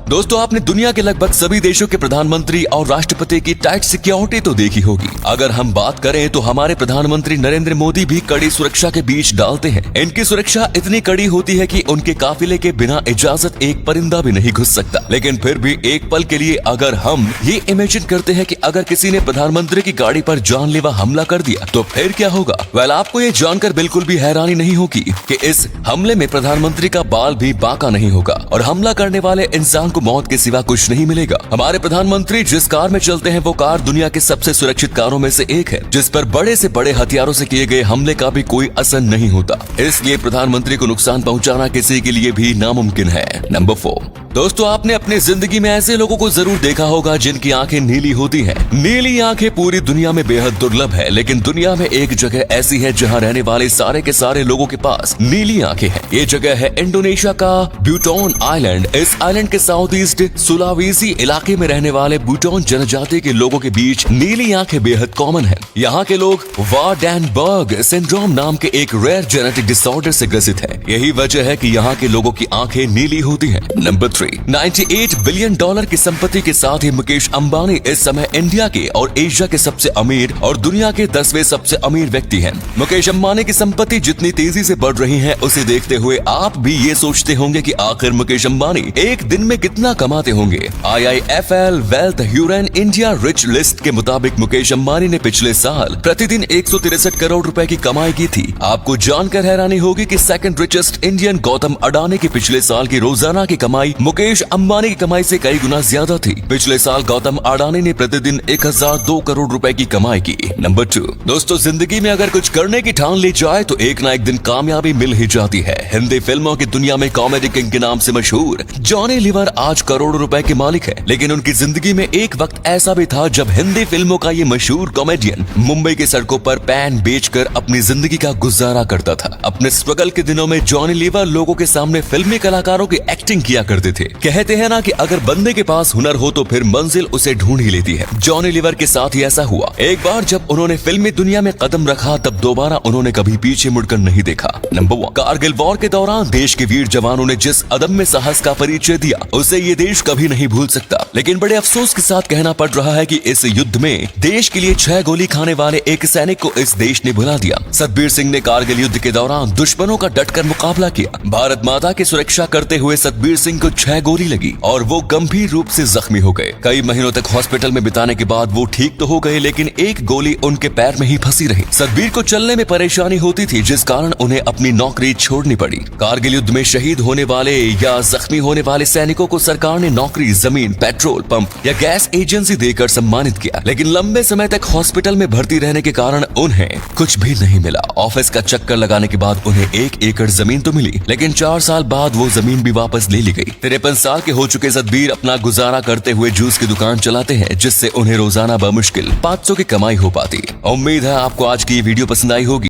दोस्तों, आपने दुनिया के लगभग सभी देशों के प्रधानमंत्री और राष्ट्रपति की टाइट सिक्योरिटी तो देखी होगी। अगर हम बात करें तो हमारे प्रधानमंत्री नरेंद्र मोदी भी कड़ी सुरक्षा के बीच डालते हैं। इनकी सुरक्षा इतनी कड़ी होती है कि उनके काफिले के बिना इजाजत एक परिंदा भी नहीं घुस सकता। लेकिन फिर भी एक पल के लिए अगर हम ये इमेजिन करते हैं कि अगर किसी ने प्रधानमंत्री की गाड़ी पर जानलेवा हमला कर दिया तो फिर क्या होगा? वेल, आपको ये जानकर बिल्कुल भी हैरानी नहीं होगी कि इस हमले में प्रधानमंत्री का बाल भी बांका नहीं होगा और हमला करने वाले इंसान को मौत के सिवा कुछ नहीं मिलेगा। हमारे प्रधानमंत्री जिस कार में चलते हैं वो कार दुनिया के सबसे सुरक्षित कारों में से एक है, जिस पर बड़े से बड़े हथियारों से किए गए हमले का भी कोई असर नहीं होता। इसलिए प्रधानमंत्री को नुकसान पहुंचाना किसी के लिए भी नामुमकिन है। नंबर 4। दोस्तों, आपने अपनी जिंदगी में ऐसे लोगों को जरूर देखा होगा जिनकी आंखें नीली होती हैं। नीली आंखें पूरी दुनिया में बेहद दुर्लभ है, लेकिन दुनिया में एक जगह ऐसी है जहां रहने वाले सारे के सारे लोगों के पास नीली आंखें हैं। ये जगह है इंडोनेशिया का ब्यूटॉन आइलैंड। इस आइलैंड के साउथ ईस्ट सुलावेसी इलाके में रहने वाले ब्यूटॉन जनजाति के लोगों के बीच नीली आंखें बेहद कॉमन है। यहाँ के लोग वार्डेनबर्ग सिंड्रोम नाम के एक रेयर जेनेटिक डिसऑर्डर से ग्रसित है। यही वजह है कि यहाँ के लोगों की आंखें नीली होती हैं। नंबर 3। $98 बिलियन की संपत्ति के साथ ही मुकेश अंबानी इस समय इंडिया के और एशिया के सबसे अमीर और दुनिया के 10वें सबसे अमीर व्यक्ति हैं। मुकेश अंबानी की संपत्ति जितनी तेजी से बढ़ रही है उसे देखते हुए आप भी ये सोचते होंगे कि आखिर मुकेश अंबानी एक दिन में कितना कमाते होंगे। IIFL wealth Hurun India rich list के मुताबिक मुकेश अंबानी ने पिछले साल प्रतिदिन 163 करोड़ रुपए की कमाई की थी। आपको जानकर हैरानी होगी कि second richest Indian Gautam Adani की पिछले साल की रोजाना की कमाई मुकेश अंबानी की कमाई से कई गुना ज्यादा थी। पिछले साल गौतम अडानी ने प्रतिदिन 1002 करोड़ रुपए की कमाई की। नंबर 2। दोस्तों, जिंदगी में अगर कुछ करने की ठान ली जाए तो एक ना एक दिन कामयाबी मिल ही जाती है। हिंदी फिल्मों की दुनिया में कॉमेडी किंग के नाम से मशहूर जॉनी लीवर आज करोड़ों रुपए के मालिक है, लेकिन उनकी जिंदगी में एक वक्त ऐसा भी था जब हिंदी फिल्मों का ये मशहूर कॉमेडियन मुंबई की सड़कों पर पैन बेचकर अपनी जिंदगी का गुजारा करता था। अपने स्ट्रगल के दिनों में जॉनी लीवर लोगों के सामने फिल्मी कलाकारों की एक्टिंग किया करते थे। कहते हैं ना कि अगर बंदे के पास हुनर हो तो फिर मंजिल उसे ढूंढ ही लेती है। जॉनी लीवर के साथ ही ऐसा हुआ। एक बार जब उन्होंने फिल्मी दुनिया में कदम रखा तब दोबारा उन्होंने कभी पीछे मुड़कर नहीं देखा। नंबर 1। कारगिल वॉर के दौरान देश के वीर जवानों ने जिस अदम्य साहस का परिचय दिया उसे ये देश कभी नहीं भूल सकता। लेकिन बड़े अफसोस के साथ कहना पड़ रहा है कि इस युद्ध में देश के लिए 6 गोली खाने वाले एक सैनिक को इस देश ने भुला दिया। सतबीर सिंह ने कारगिल युद्ध के दौरान दुश्मनों का डटकर मुकाबला किया। भारत माता की सुरक्षा करते हुए सतबीर सिंह को 6 गोली लगी और वो गंभीर रूप से जख्मी हो गए। कई महीनों तक हॉस्पिटल में बिताने के बाद वो ठीक तो हो गए, लेकिन एक गोली उनके पैर में ही फंसी रही। सतबीर को चलने में परेशानी होती थी, जिस कारण उन्हें अपनी नौकरी छोड़नी पड़ी। कारगिल युद्ध में शहीद होने वाले या जख्मी होने वाले सैनिकों को सरकार ने नौकरी, जमीन, पेट्रोल पंप या गैस एजेंसी देकर सम्मानित किया, लेकिन लंबे समय तक हॉस्पिटल में भर्ती रहने के कारण उन्हें कुछ भी नहीं मिला। ऑफिस का चक्कर लगाने के बाद उन्हें 1 एकड़ जमीन तो मिली, लेकिन 4 साल बाद वो जमीन भी वापस ले ली गई। 53 साल के हो चुके सतबीर अपना गुजारा करते हुए जूस की दुकान चलाते हैं, जिससे उन्हें रोजाना बमुश्किल 500 की कमाई हो पाती। उम्मीद है आपको आज की वीडियो पसंद आई होगी।